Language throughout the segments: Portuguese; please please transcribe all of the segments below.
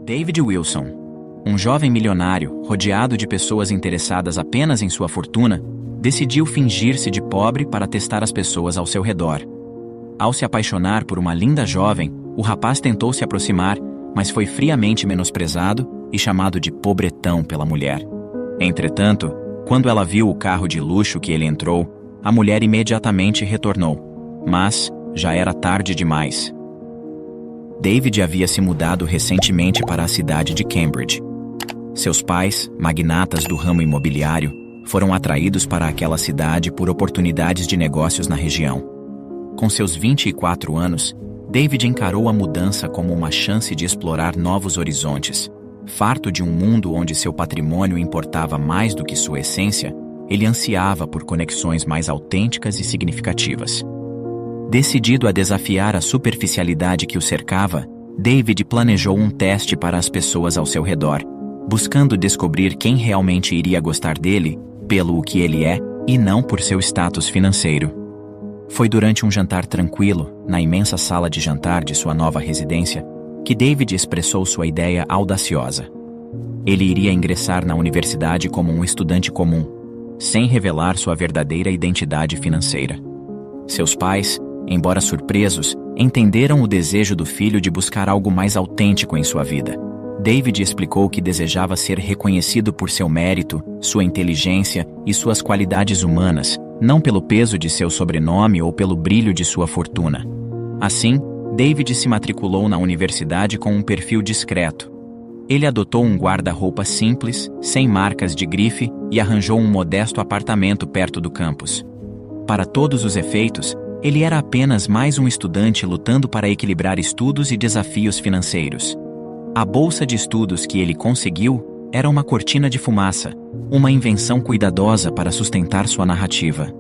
David Wilson, um jovem milionário, rodeado de pessoas interessadas apenas em sua fortuna, decidiu fingir-se de pobre para testar as pessoas ao seu redor. Ao se apaixonar por uma linda jovem, o rapaz tentou se aproximar, mas foi friamente menosprezado e chamado de pobretão pela mulher. Entretanto, quando ela viu o carro de luxo que ele entrou, a mulher imediatamente retornou. Mas já era tarde demais. David havia se mudado recentemente para a cidade de Cambridge. Seus pais, magnatas do ramo imobiliário, foram atraídos para aquela cidade por oportunidades de negócios na região. Com seus 24 anos, David encarou a mudança como uma chance de explorar novos horizontes. Farto de um mundo onde seu patrimônio importava mais do que sua essência, ele ansiava por conexões mais autênticas e significativas. Decidido a desafiar a superficialidade que o cercava, David planejou um teste para as pessoas ao seu redor, buscando descobrir quem realmente iria gostar dele pelo que ele é e não por seu status financeiro. Foi durante um jantar tranquilo, na imensa sala de jantar de sua nova residência, que David expressou sua ideia audaciosa. Ele iria ingressar na universidade como um estudante comum, sem revelar sua verdadeira identidade financeira. Seus pais, embora surpresos, entenderam o desejo do filho de buscar algo mais autêntico em sua vida. David explicou que desejava ser reconhecido por seu mérito, sua inteligência e suas qualidades humanas, não pelo peso de seu sobrenome ou pelo brilho de sua fortuna. Assim, David se matriculou na universidade com um perfil discreto. Ele adotou um guarda-roupa simples, sem marcas de grife, e arranjou um modesto apartamento perto do campus. Para todos os efeitos, ele era apenas mais um estudante lutando para equilibrar estudos e desafios financeiros. A bolsa de estudos que ele conseguiu era uma cortina de fumaça, uma invenção cuidadosa para sustentar sua narrativa.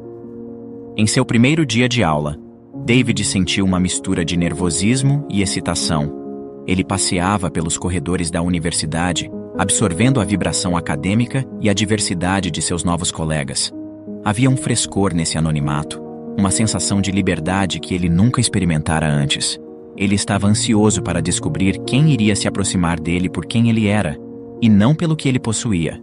Em seu primeiro dia de aula, David sentiu uma mistura de nervosismo e excitação. Ele passeava pelos corredores da universidade, absorvendo a vibração acadêmica e a diversidade de seus novos colegas. Havia um frescor nesse anonimato, uma sensação de liberdade que ele nunca experimentara antes. Ele estava ansioso para descobrir quem iria se aproximar dele por quem ele era, e não pelo que ele possuía.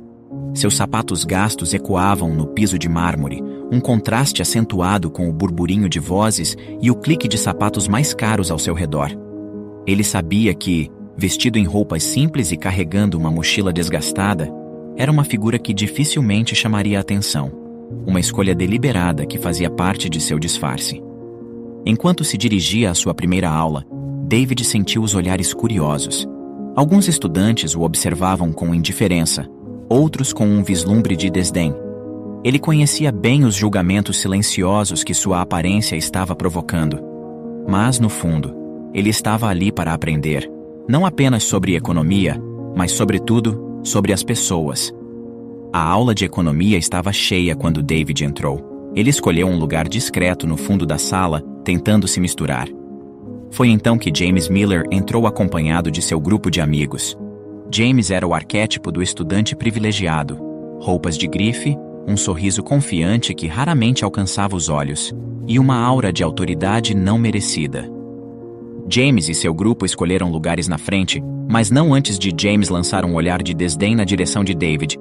Seus sapatos gastos ecoavam no piso de mármore, um contraste acentuado com o burburinho de vozes e o clique de sapatos mais caros ao seu redor. Ele sabia que, vestido em roupas simples e carregando uma mochila desgastada, era uma figura que dificilmente chamaria a atenção, uma escolha deliberada que fazia parte de seu disfarce. Enquanto se dirigia à sua primeira aula, David sentiu os olhares curiosos. Alguns estudantes o observavam com indiferença, outros com um vislumbre de desdém. Ele conhecia bem os julgamentos silenciosos que sua aparência estava provocando. Mas, no fundo, ele estava ali para aprender, não apenas sobre economia, mas, sobretudo, sobre as pessoas. A aula de economia estava cheia quando David entrou. Ele escolheu um lugar discreto no fundo da sala, tentando se misturar. Foi então que James Miller entrou acompanhado de seu grupo de amigos. James era o arquétipo do estudante privilegiado, roupas de grife, um sorriso confiante que raramente alcançava os olhos, e uma aura de autoridade não merecida. James e seu grupo escolheram lugares na frente, mas não antes de James lançar um olhar de desdém na direção de David.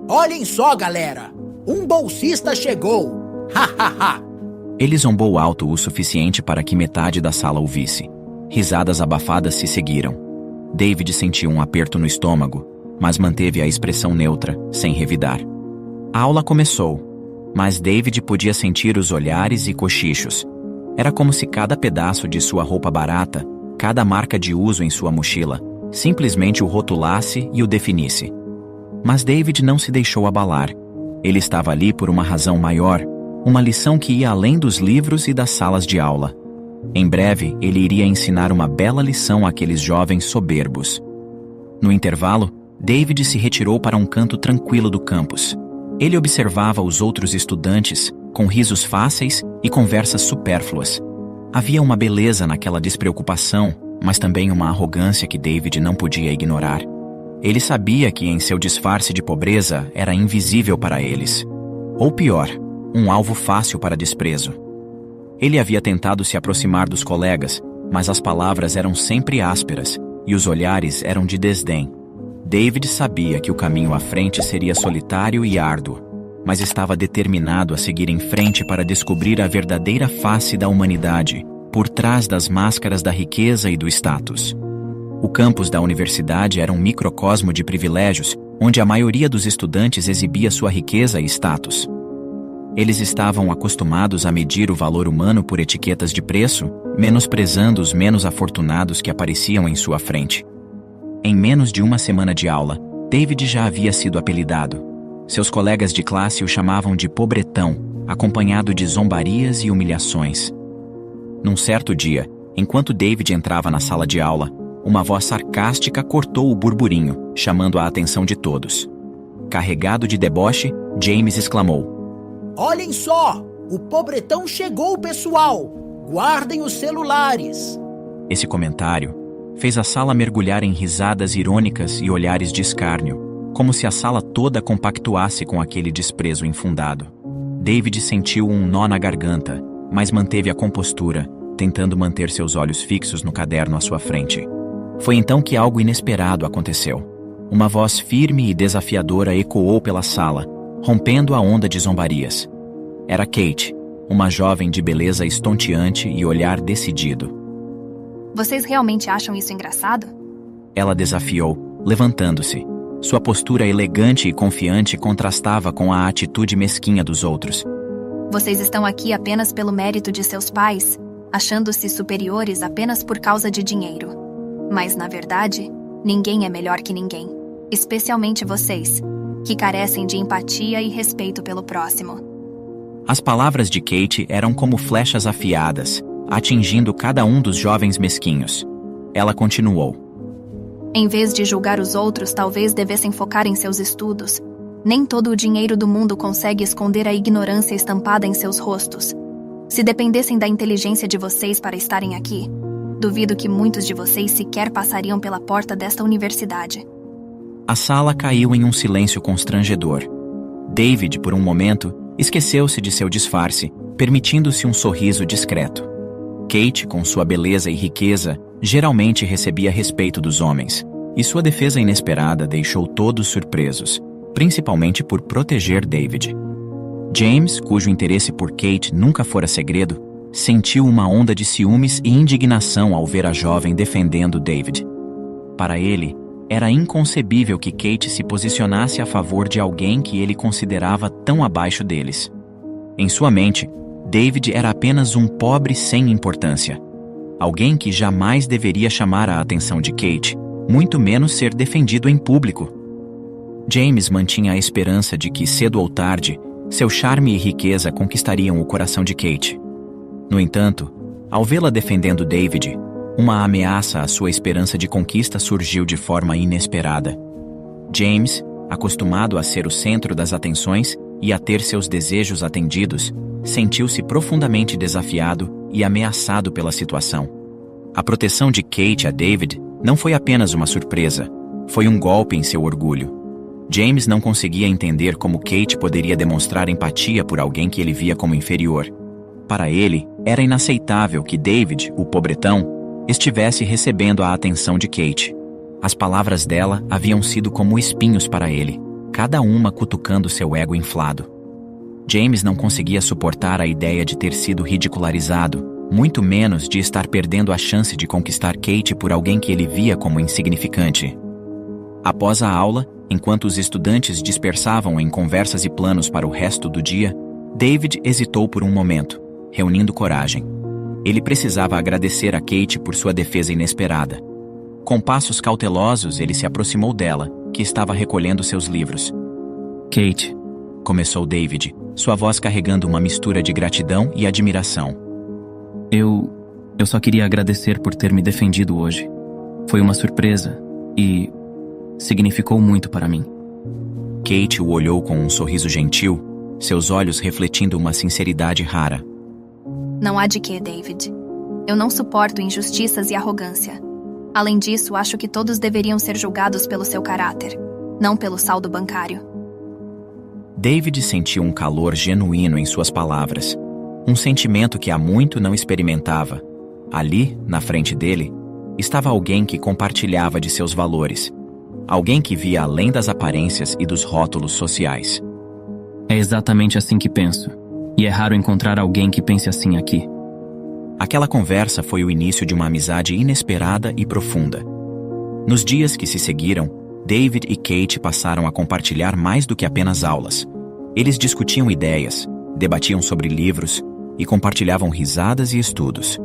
Olhem só, galera! Um bolsista chegou! Ha, ha, ha! Ele zombou alto o suficiente para que metade da sala o visse. Risadas abafadas se seguiram. David sentiu um aperto no estômago, mas manteve a expressão neutra, sem revidar. A aula começou, mas David podia sentir os olhares e cochichos. Era como se cada pedaço de sua roupa barata, cada marca de uso em sua mochila, simplesmente o rotulasse e o definisse. Mas David não se deixou abalar. Ele estava ali por uma razão maior, uma lição que ia além dos livros e das salas de aula. Em breve, ele iria ensinar uma bela lição àqueles jovens soberbos. No intervalo, David se retirou para um canto tranquilo do campus. Ele observava os outros estudantes, com risos fáceis e conversas supérfluas. Havia uma beleza naquela despreocupação, mas também uma arrogância que David não podia ignorar. Ele sabia que em seu disfarce de pobreza era invisível para eles. Ou pior, um alvo fácil para desprezo. Ele havia tentado se aproximar dos colegas, mas as palavras eram sempre ásperas, e os olhares eram de desdém. David sabia que o caminho à frente seria solitário e árduo, mas estava determinado a seguir em frente para descobrir a verdadeira face da humanidade, por trás das máscaras da riqueza e do status. O campus da universidade era um microcosmo de privilégios, onde a maioria dos estudantes exibia sua riqueza e status. Eles estavam acostumados a medir o valor humano por etiquetas de preço, menosprezando os menos afortunados que apareciam em sua frente. Em menos de uma semana de aula, David já havia sido apelidado. Seus colegas de classe o chamavam de pobretão, acompanhado de zombarias e humilhações. Num certo dia, enquanto David entrava na sala de aula, uma voz sarcástica cortou o burburinho, chamando a atenção de todos. Carregado de deboche, James exclamou: Olhem só! O pobretão chegou, pessoal! Guardem os celulares! Esse comentário fez a sala mergulhar em risadas irônicas e olhares de escárnio, como se a sala toda compactuasse com aquele desprezo infundado. David sentiu um nó na garganta, mas manteve a compostura, tentando manter seus olhos fixos no caderno à sua frente. Foi então que algo inesperado aconteceu. Uma voz firme e desafiadora ecoou pela sala, rompendo a onda de zombarias. Era Kate, uma jovem de beleza estonteante e olhar decidido. Vocês realmente acham isso engraçado? Ela desafiou, levantando-se. Sua postura elegante e confiante contrastava com a atitude mesquinha dos outros. Vocês estão aqui apenas pelo mérito de seus pais, achando-se superiores apenas por causa de dinheiro. Mas, na verdade, ninguém é melhor que ninguém, especialmente vocês, que carecem de empatia e respeito pelo próximo. As palavras de Kate eram como flechas afiadas, atingindo cada um dos jovens mesquinhos. Ela continuou: Em vez de julgar os outros, talvez devessem focar em seus estudos. Nem todo o dinheiro do mundo consegue esconder a ignorância estampada em seus rostos. Se dependessem da inteligência de vocês para estarem aqui, duvido que muitos de vocês sequer passariam pela porta desta universidade. A sala caiu em um silêncio constrangedor. David, por um momento, esqueceu-se de seu disfarce, permitindo-se um sorriso discreto. Kate, com sua beleza e riqueza, geralmente recebia respeito dos homens, e sua defesa inesperada deixou todos surpresos, principalmente por proteger David. James, cujo interesse por Kate nunca fora segredo, sentiu uma onda de ciúmes e indignação ao ver a jovem defendendo David. Para ele, era inconcebível que Kate se posicionasse a favor de alguém que ele considerava tão abaixo deles. Em sua mente, David era apenas um pobre sem importância. Alguém que jamais deveria chamar a atenção de Kate, muito menos ser defendido em público. James mantinha a esperança de que, cedo ou tarde, seu charme e riqueza conquistariam o coração de Kate. No entanto, ao vê-la defendendo David, uma ameaça à sua esperança de conquista surgiu de forma inesperada. James, acostumado a ser o centro das atenções e a ter seus desejos atendidos, sentiu-se profundamente desafiado e ameaçado pela situação. A proteção de Kate a David não foi apenas uma surpresa, foi um golpe em seu orgulho. James não conseguia entender como Kate poderia demonstrar empatia por alguém que ele via como inferior. Para ele, era inaceitável que David, o pobretão, estivesse recebendo a atenção de Kate. As palavras dela haviam sido como espinhos para ele, cada uma cutucando seu ego inflado. James não conseguia suportar a ideia de ter sido ridicularizado, muito menos de estar perdendo a chance de conquistar Kate por alguém que ele via como insignificante. Após a aula, enquanto os estudantes dispersavam em conversas e planos para o resto do dia, David hesitou por um momento, reunindo coragem. Ele precisava agradecer a Kate por sua defesa inesperada. Com passos cautelosos, ele se aproximou dela, que estava recolhendo seus livros. Kate, começou David, sua voz carregando uma mistura de gratidão e admiração. Eu só queria agradecer por ter me defendido hoje. Foi uma surpresa e significou muito para mim. Kate o olhou com um sorriso gentil, seus olhos refletindo uma sinceridade rara. Não há de quê, David. Eu não suporto injustiças e arrogância. Além disso, acho que todos deveriam ser julgados pelo seu caráter, não pelo saldo bancário. David sentiu um calor genuíno em suas palavras, um sentimento que há muito não experimentava. Ali, na frente dele, estava alguém que compartilhava de seus valores. Alguém que via além das aparências e dos rótulos sociais. É exatamente assim que penso. E é raro encontrar alguém que pense assim aqui. Aquela conversa foi o início de uma amizade inesperada e profunda. Nos dias que se seguiram, David e Kate passaram a compartilhar mais do que apenas aulas. Eles discutiam ideias, debatiam sobre livros e compartilhavam risadas e estudos.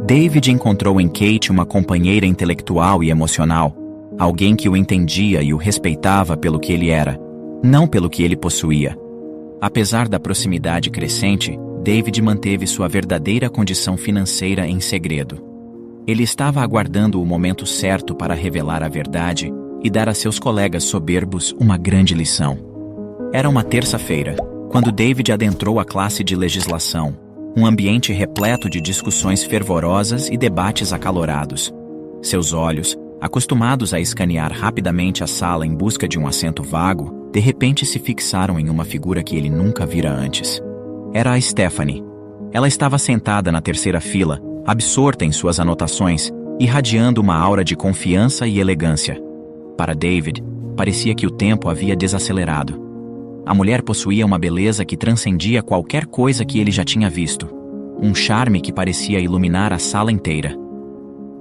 David encontrou em Kate uma companheira intelectual e emocional, alguém que o entendia e o respeitava pelo que ele era, não pelo que ele possuía. Apesar da proximidade crescente, David manteve sua verdadeira condição financeira em segredo. Ele estava aguardando o momento certo para revelar a verdade e dar a seus colegas soberbos uma grande lição. Era uma terça-feira, quando David adentrou a classe de legislação, um ambiente repleto de discussões fervorosas e debates acalorados. Seus olhos, acostumados a escanear rapidamente a sala em busca de um assento vago, de repente se fixaram em uma figura que ele nunca vira antes. Era a Stephanie. Ela estava sentada na terceira fila, absorta em suas anotações, irradiando uma aura de confiança e elegância. Para David, parecia que o tempo havia desacelerado. A mulher possuía uma beleza que transcendia qualquer coisa que ele já tinha visto. Um charme que parecia iluminar a sala inteira.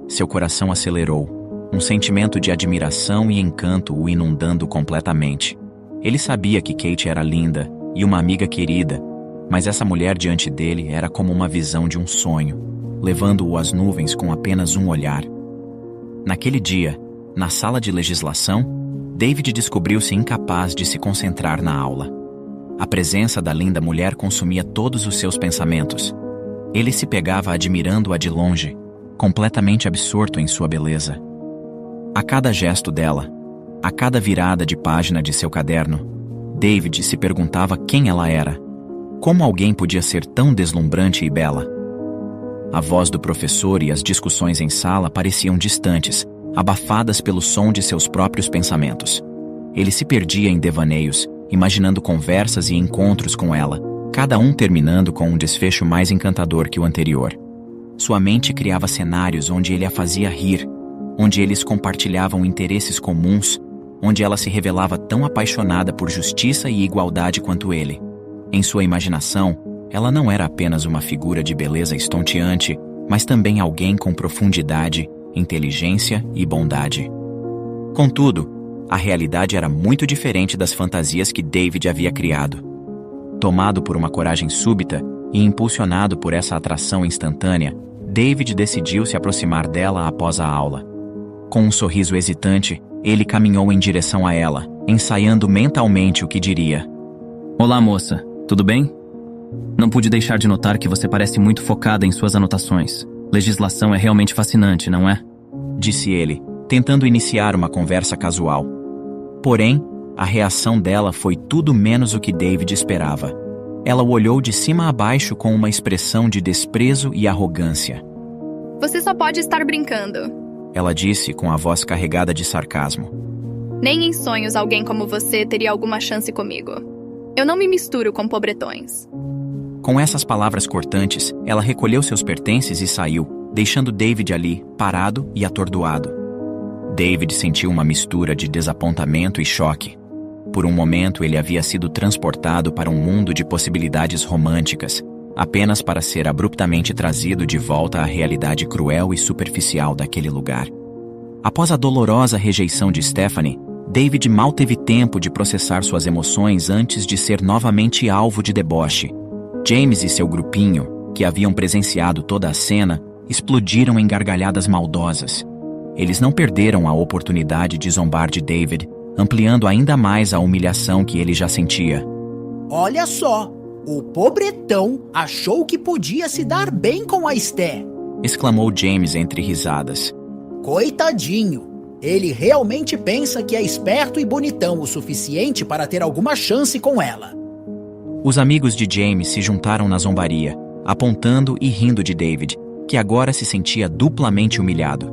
Seu coração acelerou, um sentimento de admiração e encanto o inundando completamente. Ele sabia que Kate era linda e uma amiga querida, mas essa mulher diante dele era como uma visão de um sonho, levando-o às nuvens com apenas um olhar. Naquele dia, na sala de legislação, David descobriu-se incapaz de se concentrar na aula. A presença da linda mulher consumia todos os seus pensamentos. Ele se pegava admirando-a de longe, completamente absorto em sua beleza. A cada gesto dela, a cada virada de página de seu caderno, David se perguntava quem ela era. Como alguém podia ser tão deslumbrante e bela? A voz do professor e as discussões em sala pareciam distantes, abafadas pelo som de seus próprios pensamentos. Ele se perdia em devaneios, imaginando conversas e encontros com ela, cada um terminando com um desfecho mais encantador que o anterior. Sua mente criava cenários onde ele a fazia rir, onde eles compartilhavam interesses comuns, onde ela se revelava tão apaixonada por justiça e igualdade quanto ele. Em sua imaginação, ela não era apenas uma figura de beleza estonteante, mas também alguém com profundidade, inteligência e bondade. Contudo, a realidade era muito diferente das fantasias que David havia criado. Tomado por uma coragem súbita e impulsionado por essa atração instantânea, David decidiu se aproximar dela após a aula. Com um sorriso hesitante, ele caminhou em direção a ela, ensaiando mentalmente o que diria. Olá, moça. Tudo bem? Não pude deixar de notar que você parece muito focada em suas anotações. Legislação é realmente fascinante, não é? Disse ele, tentando iniciar uma conversa casual. Porém, a reação dela foi tudo menos o que David esperava. Ela o olhou de cima a baixo com uma expressão de desprezo e arrogância. Você só pode estar brincando. Ela disse com a voz carregada de sarcasmo. Nem em sonhos alguém como você teria alguma chance comigo. Eu não me misturo com pobretões. Com essas palavras cortantes, ela recolheu seus pertences e saiu, deixando David ali, parado e atordoado. David sentiu uma mistura de desapontamento e choque. Por um momento ele havia sido transportado para um mundo de possibilidades românticas, apenas para ser abruptamente trazido de volta à realidade cruel e superficial daquele lugar. Após a dolorosa rejeição de Stephanie, David mal teve tempo de processar suas emoções antes de ser novamente alvo de deboche. James e seu grupinho, que haviam presenciado toda a cena, explodiram em gargalhadas maldosas. Eles não perderam a oportunidade de zombar de David, ampliando ainda mais a humilhação que ele já sentia. Olha só, o pobretão achou que podia se dar bem com a Esté, exclamou James entre risadas. Coitadinho, ele realmente pensa que é esperto e bonitão o suficiente para ter alguma chance com ela. Os amigos de James se juntaram na zombaria, apontando e rindo de David, que agora se sentia duplamente humilhado.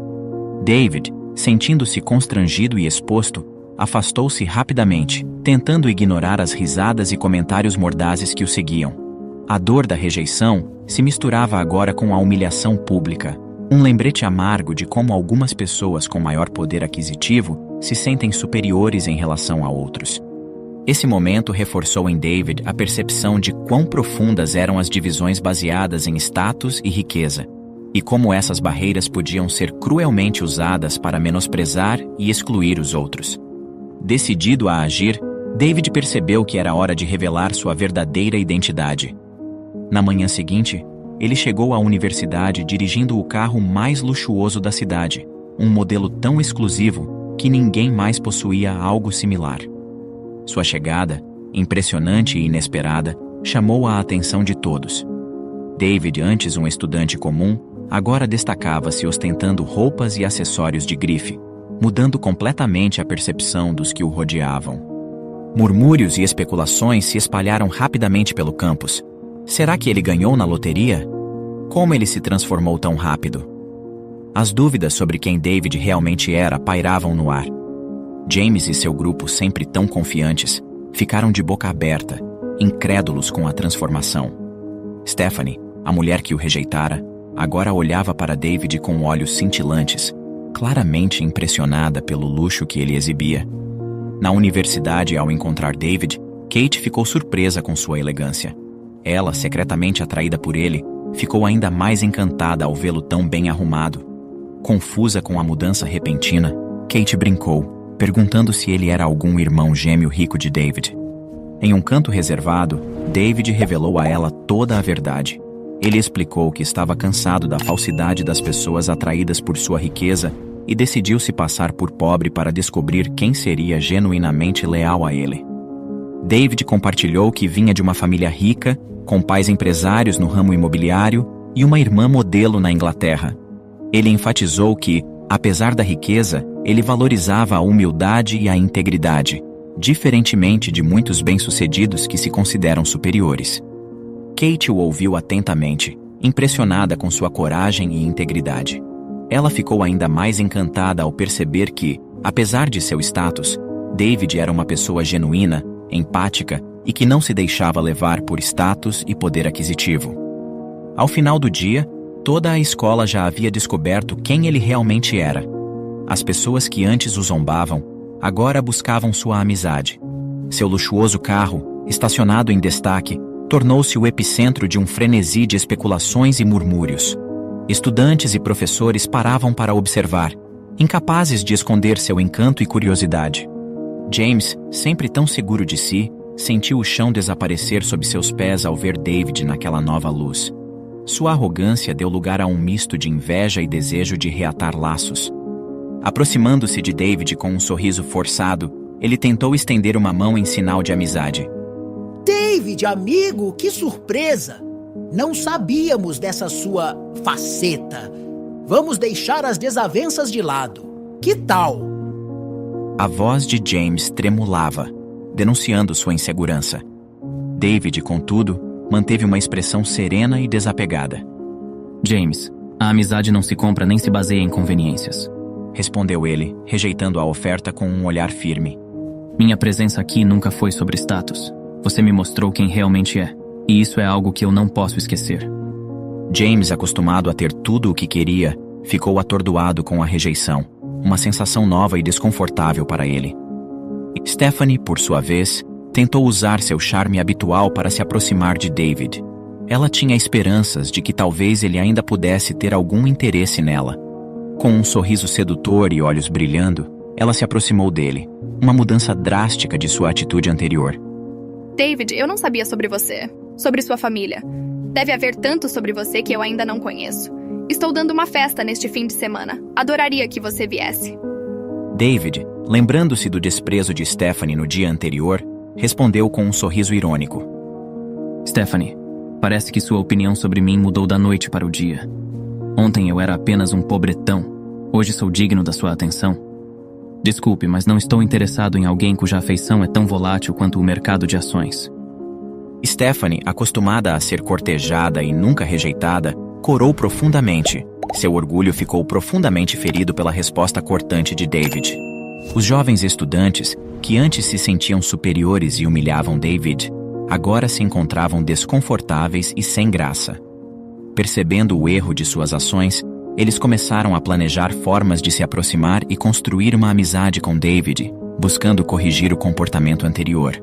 David, sentindo-se constrangido e exposto, afastou-se rapidamente, tentando ignorar as risadas e comentários mordazes que o seguiam. A dor da rejeição se misturava agora com a humilhação pública, Um lembrete amargo de como algumas pessoas com maior poder aquisitivo se sentem superiores em relação a outros. Esse momento reforçou em David a percepção de quão profundas eram as divisões baseadas em status e riqueza, e como essas barreiras podiam ser cruelmente usadas para menosprezar e excluir os outros. Decidido a agir, David percebeu que era hora de revelar sua verdadeira identidade. Na manhã seguinte, ele chegou à universidade dirigindo o carro mais luxuoso da cidade, um modelo tão exclusivo que ninguém mais possuía algo similar. Sua chegada, impressionante e inesperada, chamou a atenção de todos. David, antes um estudante comum, agora destacava-se ostentando roupas e acessórios de grife, mudando completamente a percepção dos que o rodeavam. Murmúrios e especulações se espalharam rapidamente pelo campus. Será que ele ganhou na loteria? Como ele se transformou tão rápido? As dúvidas sobre quem David realmente era pairavam no ar. James e seu grupo, sempre tão confiantes, ficaram de boca aberta, incrédulos com a transformação. Stephanie, a mulher que o rejeitara, agora olhava para David com olhos cintilantes, claramente impressionada pelo luxo que ele exibia. Na universidade, ao encontrar David, Kate ficou surpresa com sua elegância. Ela, secretamente atraída por ele, ficou ainda mais encantada ao vê-lo tão bem arrumado. Confusa com a mudança repentina, Kate brincou, perguntando se ele era algum irmão gêmeo rico de David. Em um canto reservado, David revelou a ela toda a verdade. Ele explicou que estava cansado da falsidade das pessoas atraídas por sua riqueza e decidiu se passar por pobre para descobrir quem seria genuinamente leal a ele. David compartilhou que vinha de uma família rica, com pais empresários no ramo imobiliário e uma irmã modelo na Inglaterra. Ele enfatizou que, apesar da riqueza, ele valorizava a humildade e a integridade, diferentemente de muitos bem-sucedidos que se consideram superiores. Kate o ouviu atentamente, impressionada com sua coragem e integridade. Ela ficou ainda mais encantada ao perceber que, apesar de seu status, David era uma pessoa genuína, empática e que não se deixava levar por status e poder aquisitivo. Ao final do dia, toda a escola já havia descoberto quem ele realmente era. As pessoas que antes o zombavam, agora buscavam sua amizade. Seu luxuoso carro, estacionado em destaque, tornou-se o epicentro de um frenesi de especulações e murmúrios. Estudantes e professores paravam para observar, incapazes de esconder seu encanto e curiosidade. James, sempre tão seguro de si, sentiu o chão desaparecer sob seus pés ao ver David naquela nova luz. Sua arrogância deu lugar a um misto de inveja e desejo de reatar laços. Aproximando-se de David com um sorriso forçado, ele tentou estender uma mão em sinal de amizade. David, amigo, que surpresa! Não sabíamos dessa sua faceta. Vamos deixar as desavenças de lado. Que tal? A voz de James tremulava, denunciando sua insegurança. David, contudo, manteve uma expressão serena e desapegada. James, a amizade não se compra nem se baseia em conveniências, respondeu ele, rejeitando a oferta com um olhar firme. Minha presença aqui nunca foi sobre status. Você me mostrou quem realmente é, e isso é algo que eu não posso esquecer. James, acostumado a ter tudo o que queria, ficou atordoado com a rejeição, uma sensação nova e desconfortável para ele. Stephanie, por sua vez, tentou usar seu charme habitual para se aproximar de David. Ela tinha esperanças de que talvez ele ainda pudesse ter algum interesse nela. Com um sorriso sedutor e olhos brilhando, ela se aproximou dele, uma mudança drástica de sua atitude anterior. David, eu não sabia sobre você, sobre sua família. Deve haver tanto sobre você que eu ainda não conheço. Estou dando uma festa neste fim de semana. Adoraria que você viesse. David, lembrando-se do desprezo de Stephanie no dia anterior, respondeu com um sorriso irônico. Stephanie, parece que sua opinião sobre mim mudou da noite para o dia. Ontem eu era apenas um pobretão. Hoje sou digno da sua atenção. Desculpe, mas não estou interessado em alguém cuja afeição é tão volátil quanto o mercado de ações. Stephanie, acostumada a ser cortejada e nunca rejeitada, corou profundamente. Seu orgulho ficou profundamente ferido pela resposta cortante de David. Os jovens estudantes, que antes se sentiam superiores e humilhavam David, agora se encontravam desconfortáveis e sem graça. Percebendo o erro de suas ações, eles começaram a planejar formas de se aproximar e construir uma amizade com David, buscando corrigir o comportamento anterior.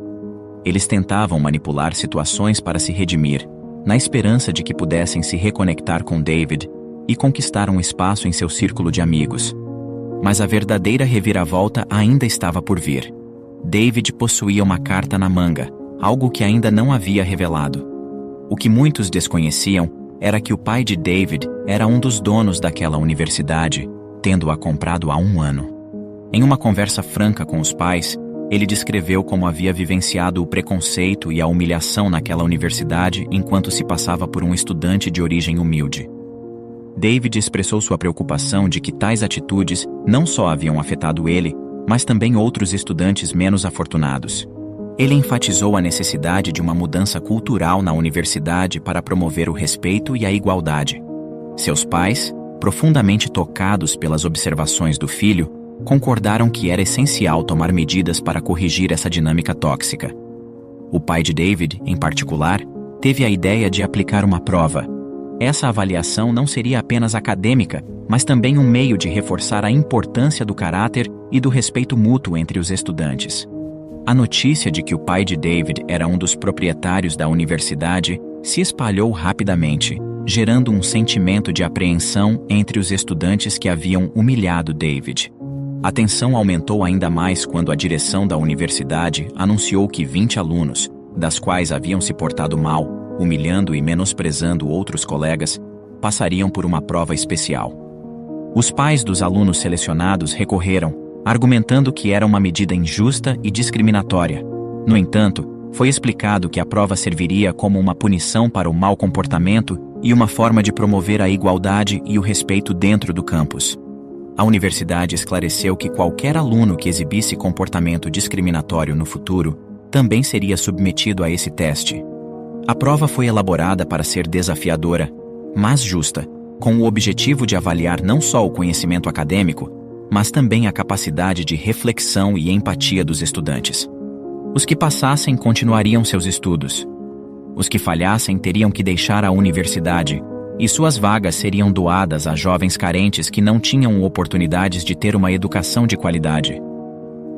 Eles tentavam manipular situações para se redimir, na esperança de que pudessem se reconectar com David e conquistar um espaço em seu círculo de amigos. Mas a verdadeira reviravolta ainda estava por vir. David possuía uma carta na manga, algo que ainda não havia revelado. O que muitos desconheciam era que o pai de David era um dos donos daquela universidade, tendo-a comprado há 1 ano. Em uma conversa franca com os pais, ele descreveu como havia vivenciado o preconceito e a humilhação naquela universidade enquanto se passava por um estudante de origem humilde. David expressou sua preocupação de que tais atitudes não só haviam afetado ele, mas também outros estudantes menos afortunados. Ele enfatizou a necessidade de uma mudança cultural na universidade para promover o respeito e a igualdade. Seus pais, profundamente tocados pelas observações do filho, concordaram que era essencial tomar medidas para corrigir essa dinâmica tóxica. O pai de David, em particular, teve a ideia de aplicar uma prova. Essa avaliação não seria apenas acadêmica, mas também um meio de reforçar a importância do caráter e do respeito mútuo entre os estudantes. A notícia de que o pai de David era um dos proprietários da universidade se espalhou rapidamente, gerando um sentimento de apreensão entre os estudantes que haviam humilhado David. A tensão aumentou ainda mais quando a direção da universidade anunciou que 20 alunos, das quais haviam se portado mal, humilhando e menosprezando outros colegas, passariam por uma prova especial. Os pais dos alunos selecionados recorreram, argumentando que era uma medida injusta e discriminatória. No entanto, foi explicado que a prova serviria como uma punição para o mau comportamento e uma forma de promover a igualdade e o respeito dentro do campus. A universidade esclareceu que qualquer aluno que exibisse comportamento discriminatório no futuro também seria submetido a esse teste. A prova foi elaborada para ser desafiadora, mas justa, com o objetivo de avaliar não só o conhecimento acadêmico, mas também a capacidade de reflexão e empatia dos estudantes. Os que passassem continuariam seus estudos. Os que falhassem teriam que deixar a universidade, e suas vagas seriam doadas a jovens carentes que não tinham oportunidades de ter uma educação de qualidade.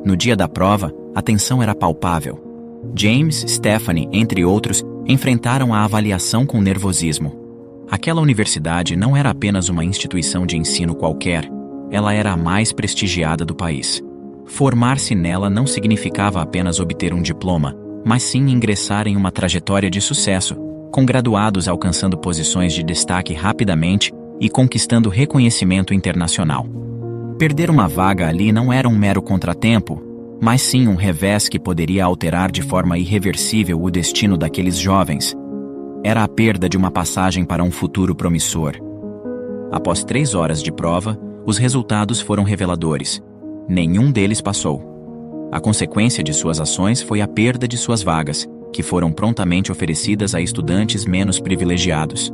No dia da prova, a tensão era palpável. James, Stephanie, entre outros, enfrentaram a avaliação com nervosismo. Aquela universidade não era apenas uma instituição de ensino qualquer, ela era a mais prestigiada do país. Formar-se nela não significava apenas obter um diploma, mas sim ingressar em uma trajetória de sucesso, com graduados alcançando posições de destaque rapidamente e conquistando reconhecimento internacional. Perder uma vaga ali não era um mero contratempo, mas sim um revés que poderia alterar de forma irreversível o destino daqueles jovens. Era a perda de uma passagem para um futuro promissor. Após 3 horas de prova, os resultados foram reveladores. Nenhum deles passou. A consequência de suas ações foi a perda de suas vagas, que foram prontamente oferecidas a estudantes menos privilegiados.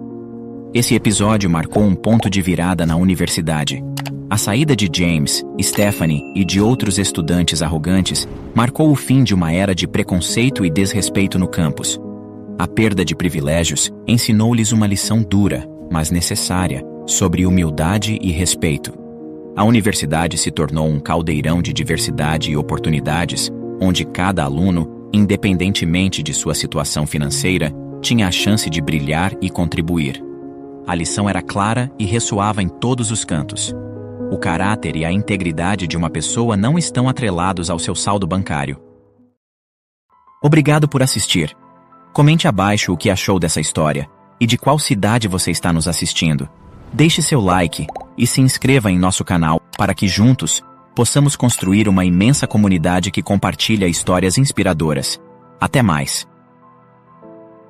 Esse episódio marcou um ponto de virada na universidade. A saída de James, Stephanie e de outros estudantes arrogantes marcou o fim de uma era de preconceito e desrespeito no campus. A perda de privilégios ensinou-lhes uma lição dura, mas necessária, sobre humildade e respeito. A universidade se tornou um caldeirão de diversidade e oportunidades, onde cada aluno, independentemente de sua situação financeira, tinha a chance de brilhar e contribuir. A lição era clara e ressoava em todos os cantos. O caráter e a integridade de uma pessoa não estão atrelados ao seu saldo bancário. Obrigado por assistir. Comente abaixo o que achou dessa história e de qual cidade você está nos assistindo. Deixe seu like e se inscreva em nosso canal para que juntos possamos construir uma imensa comunidade que compartilha histórias inspiradoras. Até mais!